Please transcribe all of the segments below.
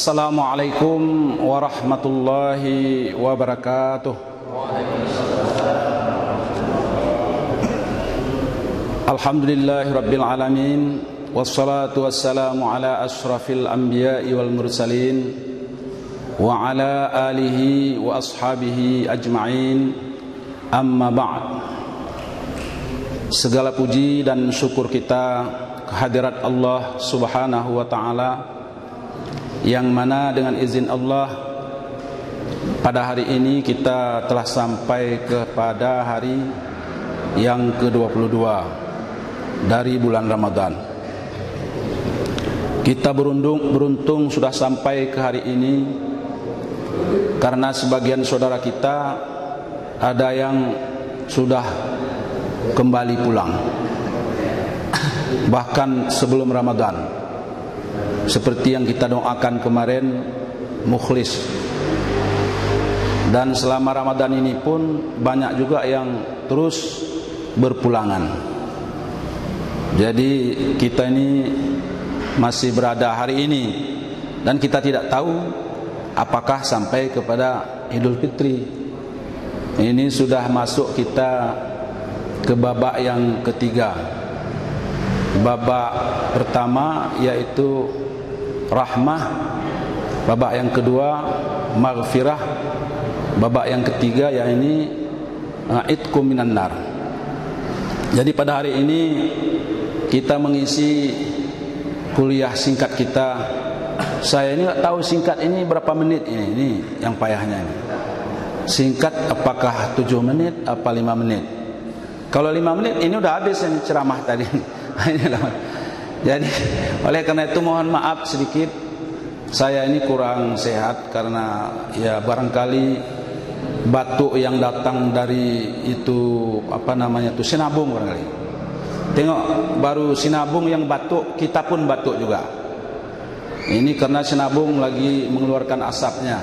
Assalamualaikum warahmatullahi wabarakatuh. Alhamdulillahi rabbil alamin, wassalatu wassalamu ala ashrafil anbiya'i wal mursalin wa ala alihi wa ashabihi ajma'in. Amma ba'd. Segala puji dan syukur kita kehadirat Allah Subhanahu wa ta'ala, yang mana dengan izin Allah pada hari ini kita telah sampai kepada hari yang ke-22 dari bulan Ramadan. Kita beruntung sudah sampai ke hari ini, karena sebagian saudara kita ada yang sudah kembali pulang bahkan sebelum Ramadan, seperti yang kita doakan kemarin, mukhlis. Dan selama Ramadan ini pun banyak juga yang terus berpulangan. Jadi kita ini masih berada hari ini, dan kita tidak tahu apakah sampai kepada Idul Fitri. Ini sudah masuk kita ke babak yang ketiga. Babak pertama yaitu rahmah, babak yang kedua maghfirah, babak yang ketiga yakni itqu minan nar. Jadi pada hari ini kita mengisi kuliah singkat kita. Saya ini nggak tahu singkat ini berapa menit ini yang payahnya ini. Singkat apakah 7 menit apa 5 menit? Kalau 5 menit ini udah habis ini ceramah tadi. Jadi oleh karena itu mohon maaf sedikit, saya ini kurang sehat karena ya barangkali batuk yang datang dari itu sinabung barangkali. Tengok, baru sinabung yang batuk, kita pun batuk juga. Ini karena sinabung lagi mengeluarkan asapnya.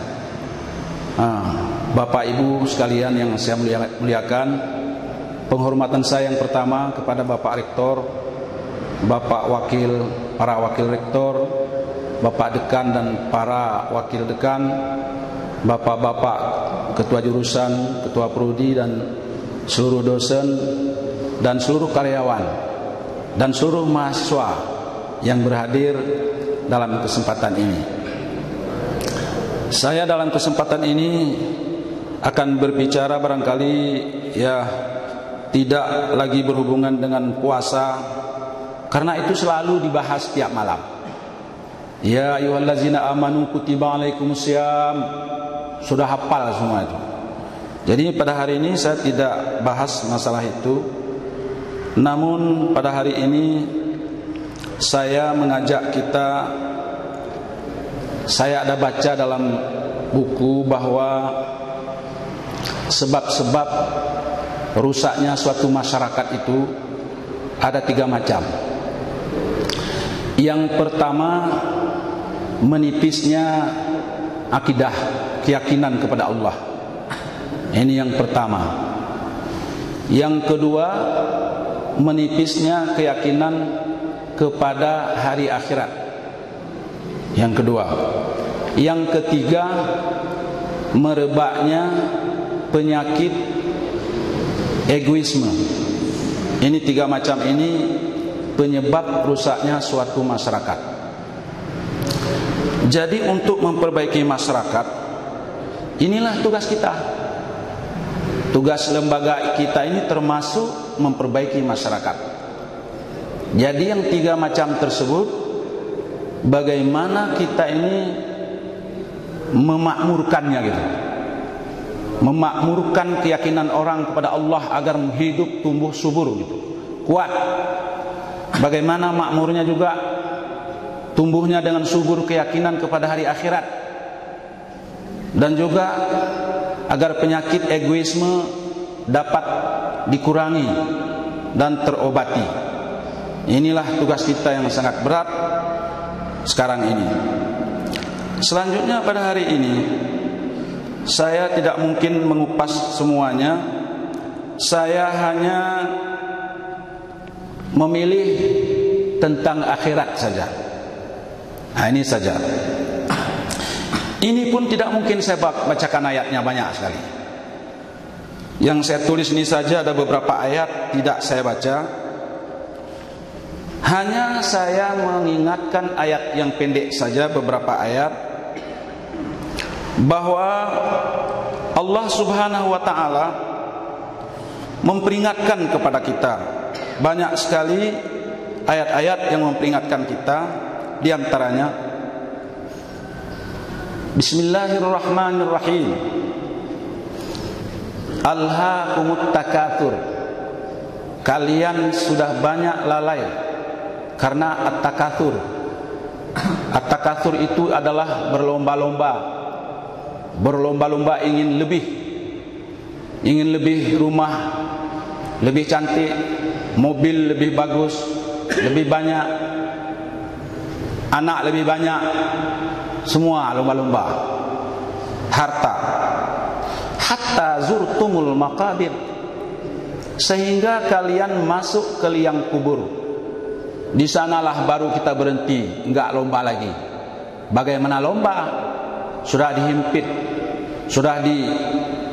Bapak Ibu sekalian yang saya muliakan, penghormatan saya yang pertama kepada Bapak Rektor, Bapak Wakil, para Wakil Rektor, Bapak Dekan dan para Wakil Dekan, Bapak-bapak Ketua Jurusan, Ketua Prodi dan seluruh dosen dan seluruh karyawan dan seluruh mahasiswa yang berhadir dalam kesempatan ini. Saya dalam kesempatan ini akan berbicara barangkali ya tidak lagi berhubungan dengan puasa, karena itu selalu dibahas tiap malam. Ya ayyuhallazina amanu kutiba alaikumusiyam. Sudah hafal semua itu. Jadi pada hari ini saya tidak bahas masalah itu. Namun pada hari ini saya mengajak kita, saya ada baca dalam buku bahwa sebab-sebab rusaknya suatu masyarakat itu ada 3 macam. Yang pertama, menipisnya akidah, keyakinan kepada Allah. Ini yang pertama. Yang kedua, menipisnya keyakinan kepada hari akhirat. Yang kedua. Yang ketiga, merebaknya penyakit egoisme. Ini 3 macam ini penyebab rusaknya suatu masyarakat. Jadi untuk memperbaiki masyarakat, inilah tugas kita. Tugas lembaga kita ini termasuk memperbaiki masyarakat. Jadi yang 3 macam tersebut, bagaimana kita ini memakmurkannya gitu. Memakmurkan keyakinan orang kepada Allah agar hidup tumbuh subur gitu. Kuat. Bagaimana makmurnya juga tumbuhnya dengan subur keyakinan kepada hari akhirat, dan juga agar penyakit egoisme dapat dikurangi dan terobati. Inilah tugas kita yang sangat berat sekarang ini. Selanjutnya pada hari ini saya tidak mungkin mengupas semuanya. Saya hanya memilih tentang akhirat saja. Nah, ini saja. Ini pun tidak mungkin saya bacakan ayatnya, banyak sekali. Yang saya tulis ini saja ada beberapa ayat, tidak saya baca. Hanya saya mengingatkan ayat yang pendek saja, beberapa ayat, bahwa Allah Subhanahu wa ta'ala memperingatkan kepada kita. Banyak sekali ayat-ayat yang memperingatkan kita. Di antaranya Bismillahirrahmanirrahim, Alhaakumut takatsur, kalian sudah banyak lalai karena at-takatsur. At-takatsur itu adalah berlomba-lomba. Berlomba-lomba ingin lebih rumah lebih cantik, mobil lebih bagus, lebih banyak, anak lebih banyak, semua lomba-lomba harta. Hatta zurtumul maqabir, sehingga kalian masuk ke liang kubur. Di sanalah baru kita berhenti, enggak lomba lagi. Bagaimana lomba? Sudah dihimpit, sudah di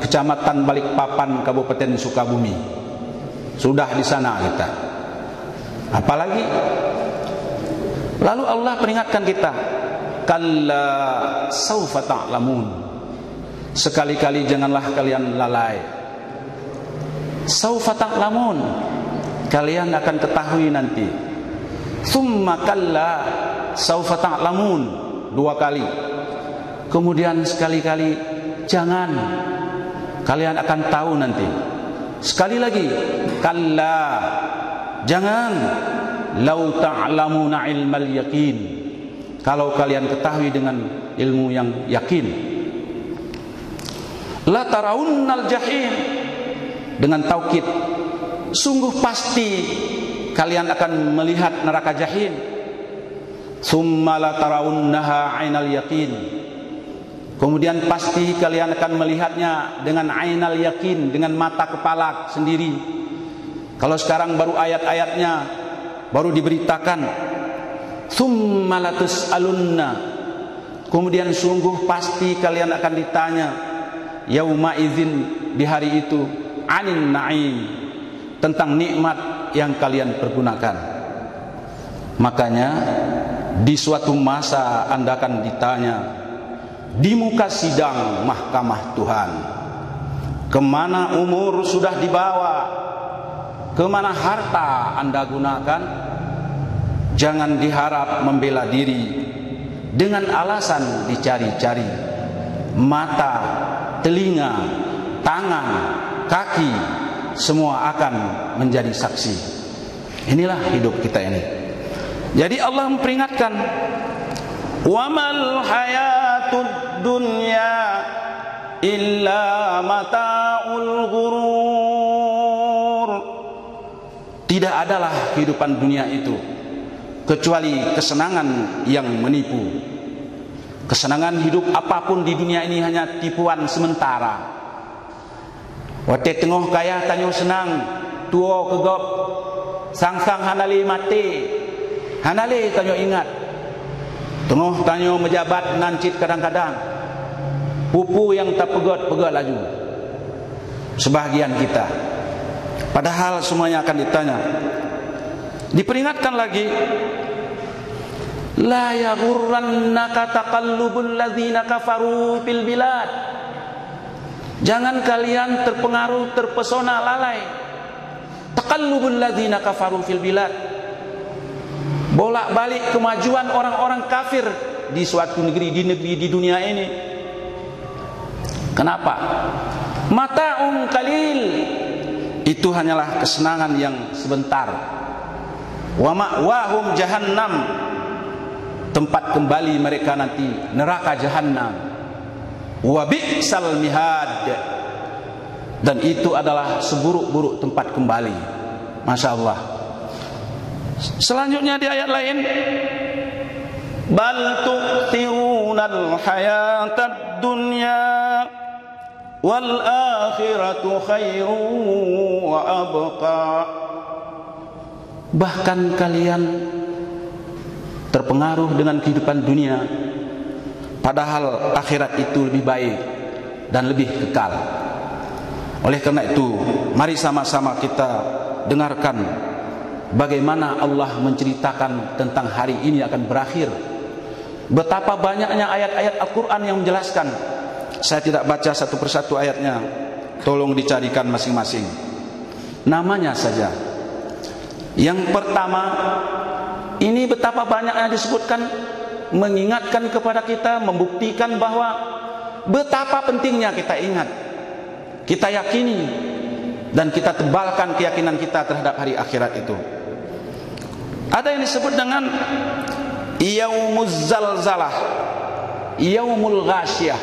Kecamatan Balikpapan, Kabupaten Sukabumi, sudah di sana kita. Apalagi? Lalu Allah peringatkan kita, kalla saufa ta'lamun, sekali-kali janganlah kalian lalai. Saufa ta'lamun, kalian akan ketahui nanti. Tsumma kalla saufa ta'lamun, dua kali. Kemudian sekali-kali jangan, kalian akan tahu nanti. Sekali lagi, kalla, jangan. Lau ta'lamuna ilmal yaqin, kalau kalian ketahui dengan ilmu yang yakin. La tarawunnal jahim, dengan taukid, sungguh pasti kalian akan melihat neraka jahim. Tsumma la tarawunnaha 'ainal yaqin, kemudian pasti kalian akan melihatnya dengan ainal yakin, dengan mata kepala sendiri. Kalau sekarang baru ayat-ayatnya baru diberitakan. Tsumma latus'alunna, kemudian sungguh pasti kalian akan ditanya yauma idzin, di hari itu, anin na'im, tentang nikmat yang kalian pergunakan. Makanya di suatu masa Anda akan ditanya di muka sidang mahkamah Tuhan, kemana umur sudah dibawa, kemana harta Anda gunakan. Jangan diharap membela diri dengan alasan dicari-cari. Mata, telinga, tangan, kaki, semua akan menjadi saksi. Inilah hidup kita ini. Jadi Allah memperingatkan, wamal hayatud dunya illa mata'ul ghurur. Tidak adalah kehidupan dunia itu kecuali kesenangan yang menipu. Kesenangan hidup apapun di dunia ini hanya tipuan sementara. Wate tengah kaya tanyo senang, tua kegop, sang-sang hanali mati, hanali tanyo ingat. Tengah tanyo mejabat nancit kadang-kadang, pupu yang tak pegot-pegot laju. Sebahagian kita, padahal semuanya akan ditanya. Diperingatkan lagi, la yaghurrannaka taqallubul ladzina kafaru fil bilad. Jangan kalian terpengaruh, terpesona, lalai. Taqallubul ladzina kafaru fil bilad, bolak-balik kemajuan orang-orang kafir di suatu negeri, di dunia ini. Kenapa? Mata'un qalil, itu hanyalah kesenangan yang sebentar. Wa ma'wahum jahannam, tempat kembali mereka nanti neraka jahannam. Wa bi'sal mihad, dan itu adalah seburuk-buruk tempat kembali. Masya Allah. Selanjutnya di ayat lain, bal tu'thirunal hayatad dunya wal akhiratu khairu wa abqa. Bahkan kalian terpengaruh dengan kehidupan dunia, Padahal akhirat itu lebih baik dan lebih kekal. Oleh karena itu, mari sama-sama kita dengarkan bagaimana Allah menceritakan tentang hari ini akan berakhir. Betapa banyaknya ayat-ayat Al-Quran yang menjelaskan. Saya tidak baca satu persatu ayatnya, tolong dicarikan masing-masing namanya saja. Yang pertama, ini betapa banyaknya disebutkan, mengingatkan kepada kita, membuktikan bahwa betapa pentingnya kita ingat, kita yakini, dan kita tebalkan keyakinan kita terhadap hari akhirat itu. Ada yang disebut dengan Yaumuz Zalzalah, Yaumul Ghasyiyah.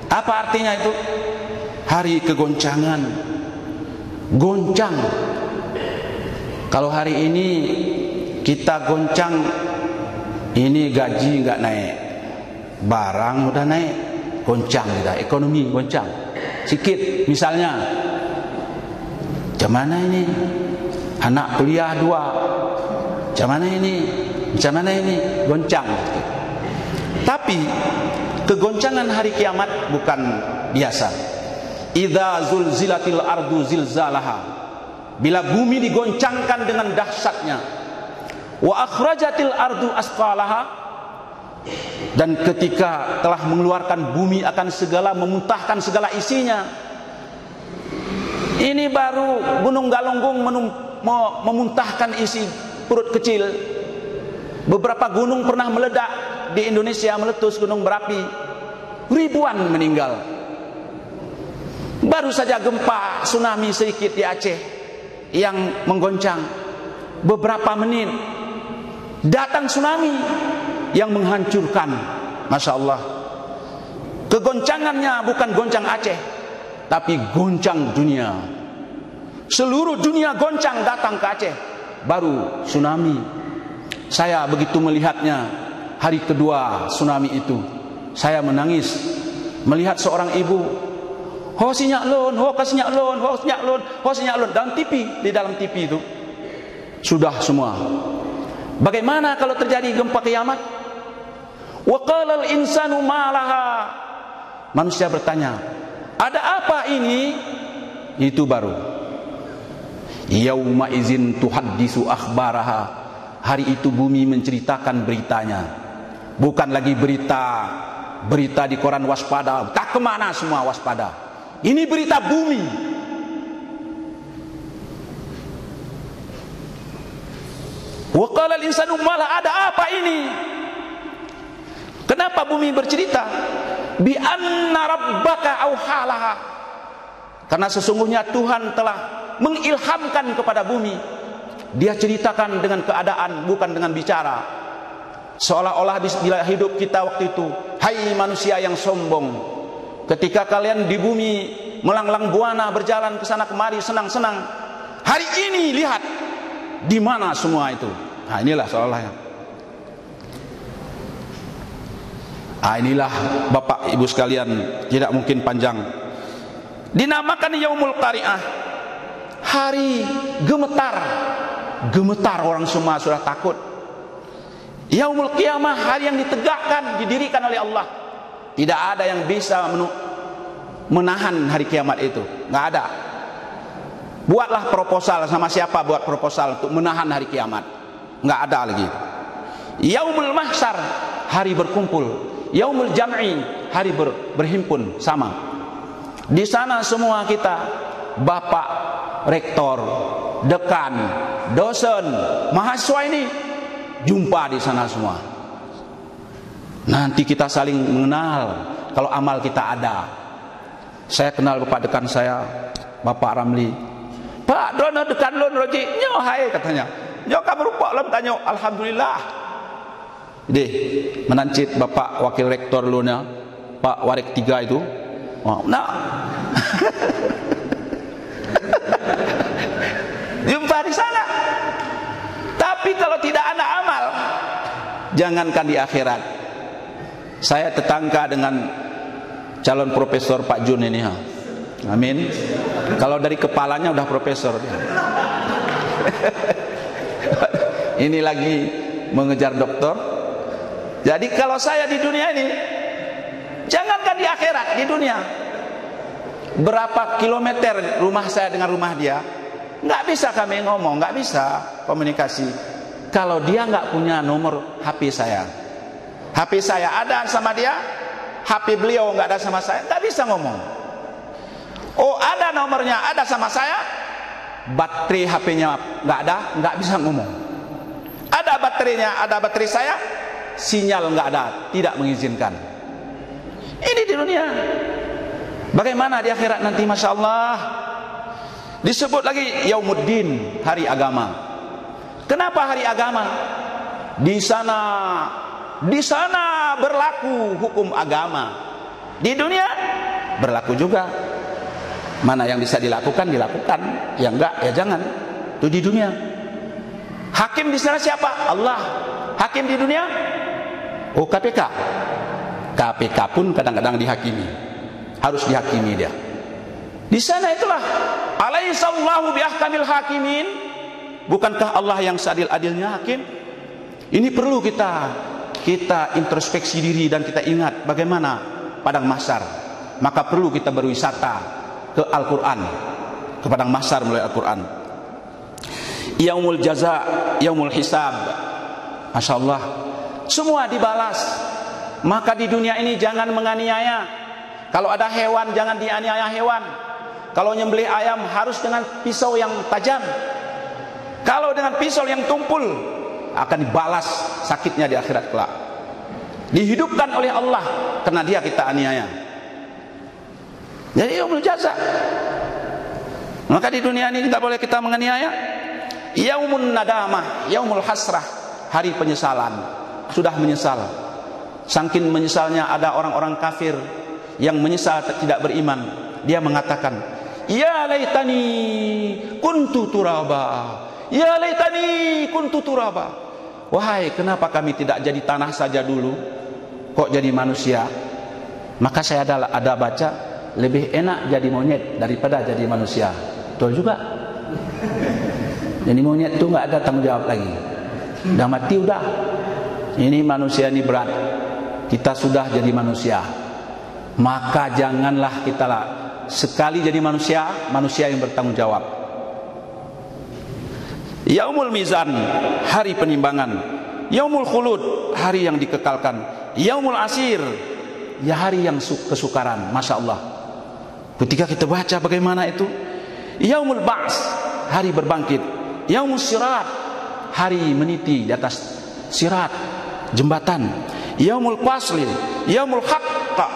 Apa artinya itu? Hari kegoncangan, goncang. Kalau hari ini kita goncang, ini gaji nggak naik, barang udah naik, goncang kita, ekonomi goncang. Sikit misalnya, macam mana ini? Anak kuliah 2, macam mana ini? Macam mana ini? Goncang. Tapi kegoncangan hari kiamat bukan biasa. Idza zulzilatil ardu zilzalaha, bila bumi digoncangkan dengan dahsyatnya. Wa akhrajatil ardu asqalaha, dan ketika telah mengeluarkan bumi akan segala, memuntahkan segala isinya. Ini baru Gunung Galunggung memuntahkan isi perut kecil. Beberapa gunung pernah meledak di Indonesia, meletus gunung berapi, ribuan meninggal. Baru saja gempa tsunami sedikit di Aceh yang menggoncang, beberapa menit datang tsunami yang menghancurkan. Masya Allah, kegoncangannya bukan goncang Aceh, tapi goncang dunia. Seluruh dunia goncang datang ke Aceh, baru tsunami. Saya begitu melihatnya hari kedua tsunami itu, saya menangis melihat seorang ibu, ho sinyak lon, ho kasinyak lon, ho sinyak lon, ho sinyak lon, dalam TV, di dalam TV itu sudah semua. Bagaimana kalau terjadi gempa kiamat? Wa qalal insanu ma laha, manusia bertanya, ada apa ini? Itu baru yauma izin tuhaddisu akhbaraha. Hari itu bumi menceritakan beritanya. Bukan lagi berita di koran waspada, tak kemana semua waspada. Ini berita bumi. Wa qala al-insanu malah, ada apa ini? Kenapa bumi bercerita? Bi anna rabbaka auhalaha, karena sesungguhnya Tuhan telah mengilhamkan kepada bumi. Dia ceritakan dengan keadaan, bukan dengan bicara. Seolah-olah bila hidup kita waktu itu, hai manusia yang sombong, ketika kalian di bumi melanglang buana, berjalan ke sana kemari senang-senang, hari ini lihat di mana semua itu. Nah, inilah seolah-olahnya. Inilah Bapak Ibu sekalian, tidak mungkin panjang. Dinamakan Yaumul Qari'ah, hari gemetar. Gemetar, orang semua sudah takut. Yaumul Qiyamah, hari yang ditegakkan, didirikan oleh Allah. Tidak ada yang bisa menahan hari kiamat itu, nggak ada. Buatlah proposal, sama siapa buat proposal untuk menahan hari kiamat? Nggak ada lagi. Yaumul Mahsyar, hari berkumpul. Yaumul Jam'i, hari berhimpun sama. Di sana semua kita, bapak rektor, dekan, dosen, mahasiswa ini jumpa di sana semua. Nanti kita saling mengenal kalau amal kita ada. Saya kenal bapak dekan saya, Bapak Ramli. Pak, dono dekan lon roji, nyo hai katanya. Nyo kamu rupa lom tanya, alhamdulillah. Deh, menancit bapak wakil rektor luna, Pak Warek 3 itu. Oh, nah. Jumpa di sana. Tapi kalau tidak ada amal, jangankan di akhirat. Saya tetangga dengan calon profesor Pak Jun ini. Amin. Kalau dari kepalanya udah profesor. Ini lagi mengejar doktor. Jadi kalau saya di dunia ini, jangankan di akhirat, di dunia, berapa kilometer rumah saya dengan rumah dia, nggak bisa kami ngomong, nggak bisa komunikasi. Kalau dia nggak punya nomor HP saya, HP saya ada sama dia, HP beliau nggak ada sama saya, nggak bisa ngomong. Oh, ada nomornya, ada sama saya, baterai HP-nya nggak ada, nggak bisa ngomong. Ada baterainya, ada baterai saya, sinyal nggak ada, tidak mengizinkan. Ini di dunia. Bagaimana di akhirat nanti? Masya Allah. Disebut lagi Yaumuddin, hari agama. Kenapa hari agama? Di sana berlaku hukum agama. Di dunia berlaku juga. Mana yang bisa dilakukan, dilakukan. Yang enggak, ya jangan. Itu di dunia. Hakim di sana siapa? Allah. Hakim di dunia? Oh, KPK. KPK pun kadang-kadang dihakimi. Harus dihakimi dia. Di sana itulah. Alaihissallahu biahkamil hakimin. Bukankah Allah yang seadil-adilnya hakim? Ini perlu kita introspeksi diri dan kita ingat bagaimana padang mahsyar. Maka perlu kita berwisata ke Al-Quran, ke padang mahsyar melalui Al-Quran. Yaumul jaza, yaumul hisab. Masya Allah, semua dibalas. Maka di dunia ini jangan menganiaya. Kalau ada hewan jangan dianiaya hewan. Kalau nyembelih ayam harus dengan pisau yang tajam. Kalau dengan pisau yang tumpul akan dibalas sakitnya di akhirat kelak. Dihidupkan oleh Allah karena dia kita aniaya. Jadi yaumul jaza. Maka di dunia ini tidak boleh kita menganiaya. Yaumun nadamah, yaumul hasrah, hari penyesalan. Sudah menyesal. Saking menyesalnya ada orang-orang kafir yang menyesal tidak beriman. Dia mengatakan, ya laitani kuntu turaba, ya laitani kuntu turaba. Wahai, kenapa kami tidak jadi tanah saja dulu, kok jadi manusia? Maka saya ada baca, lebih enak jadi monyet daripada jadi manusia. Betul juga. Jadi monyet itu nggak ada tanggung jawab lagi. Udah mati udah. Ini manusia ini berat. Kita sudah jadi manusia. Maka janganlah kita sekali jadi manusia, manusia yang bertanggung jawab. Yaumul mizan, hari penimbangan. Yaumul khulud, hari yang dikekalkan. Yaumul asir, ya hari yang kesukaran. Masya Allah. Ketika kita baca bagaimana itu. Yaumul ba's, hari berbangkit. Yaumul sirat, hari meniti di atas sirat, jembatan. Yaumul fasli, yaumul haqqa,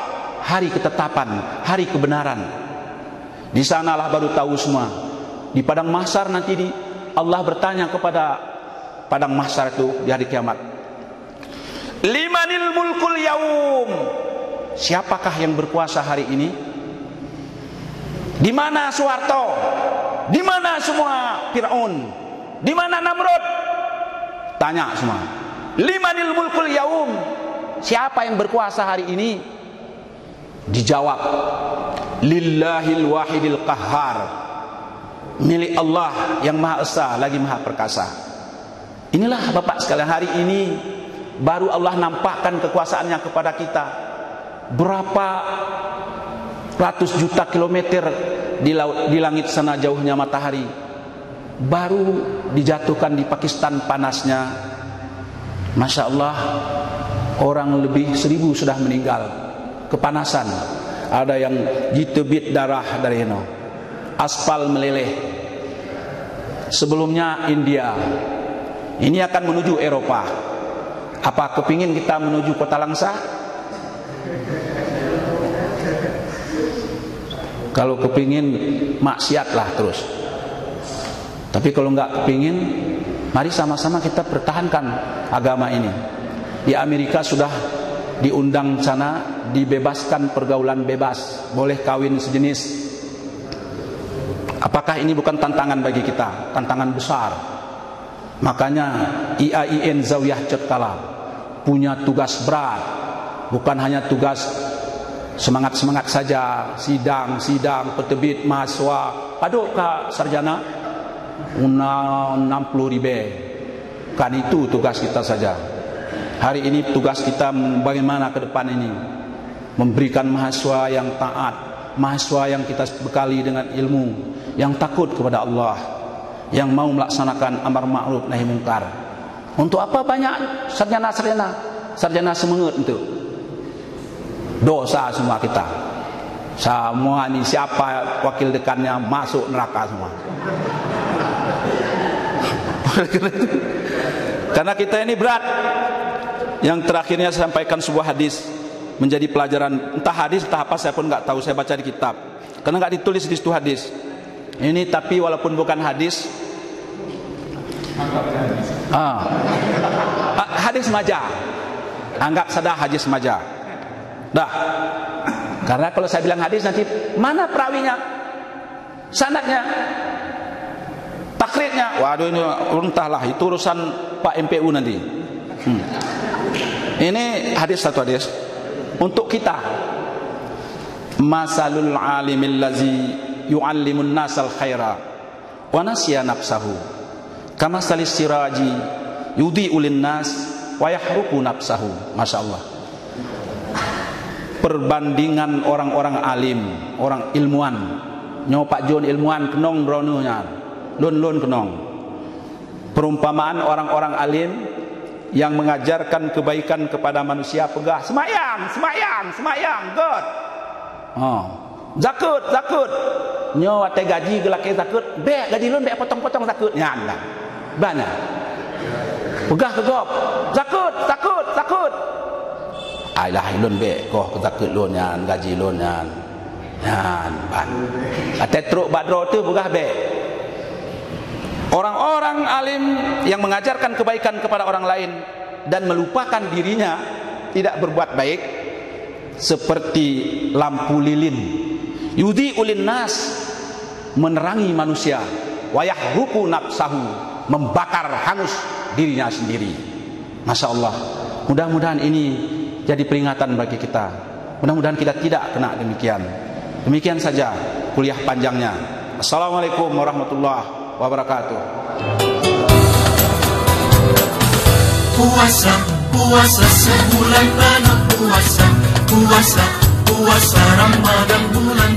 hari ketetapan, hari kebenaran. Di sanalah baru tahu semua. Di padang mahsyar nanti Allah bertanya kepada padang mahsyar itu di hari kiamat. Limanil mulkul yaum? Siapakah yang berkuasa hari ini? Di mana Soeharto? Di mana semua Firaun? Di mana Namrud? Tanya semua. Limanil mulkul yaum? Siapa yang berkuasa hari ini? Dijawab, lillahil wahidil qahhar, milik Allah yang Maha Esa lagi Maha Perkasa. Inilah Bapak sekalian, hari ini baru Allah nampakkan kekuasaannya kepada kita. Berapa ratus juta kilometer di langit sana jauhnya matahari, baru dijatuhkan di Pakistan panasnya. Masya Allah, orang lebih 1000 sudah meninggal kepanasan. Ada yang jitubit darah dari heno, aspal meleleh. Sebelumnya India, ini akan menuju Eropa. Apa kepingin kita menuju kota Langsa? Kalau kepingin maksiatlah terus. Tapi kalau nggak kepingin, mari sama-sama kita pertahankan agama ini. Di Amerika sudah diundang sana, dibebaskan pergaulan bebas, boleh kawin sejenis. Apakah ini bukan tantangan bagi kita? Tantangan besar. Makanya IAIN Zawiyah Cekala punya tugas berat. Bukan hanya tugas semangat-semangat saja, sidang, petebit, mahasiswa, paduk ka sarjana 60 ribu. Kan itu tugas kita saja. Hari ini tugas kita bagaimana ke depan ini memberikan mahasiswa yang taat, mahasiswa yang kita bekali dengan ilmu, yang takut kepada Allah, yang mau melaksanakan amar ma'ruf nahi mungkar. Untuk apa banyak sarjana semangat itu? Dosa semua kita. Semua ini siapa wakil dekannya masuk neraka semua. Karena kita ini berat. Yang terakhirnya saya sampaikan sebuah hadis menjadi pelajaran, entah hadis entah apa saya pun nggak tahu, saya baca di kitab karena nggak ditulis di situ hadis ini, tapi walaupun bukan hadis, hadis maja, anggap saja hadis maja dah, karena kalau saya bilang hadis nanti mana perawinya, sanadnya, takrirnya, waduh ini entahlah, itu urusan Pak MPU nanti. Ini hadis, satu hadis untuk kita. Masalul alimil lazi yu'allimun nasal khaira wa nasiya nafsahu kama salis siraji yudhi'u linnas wa yahruqu nafsahu. Masyaallah. Perbandingan orang-orang alim, orang ilmuwan. Nyo Pak Jon ilmuwan kenong dronunya. Lun kenong. Perumpamaan orang-orang alim yang mengajarkan kebaikan kepada manusia, pegah semayang, God. Zakut. Nyo ate gaji gelake zakut, be gaji lun be potong-potong zakut. Nyan lah. Banyak. Pegah ke gop. Zakut. Ailah lun be koh zakut lun nyan, gaji lun nyan. Nyan ban. Ate truk badro tu pegah be. Orang-orang alim yang mengajarkan kebaikan kepada orang lain dan melupakan dirinya tidak berbuat baik seperti lampu lilin yudhi'u linnas, menerangi manusia, wa yahruqu nafsahu, membakar hangus dirinya sendiri. Masya Allah, mudah-mudahan ini jadi peringatan bagi kita, mudah-mudahan kita tidak kena demikian. Demikian saja kuliah panjangnya. Assalamualaikum warahmatullahi wabarakatuh. Puasa sebulan penuh, puasa Ramadan bulan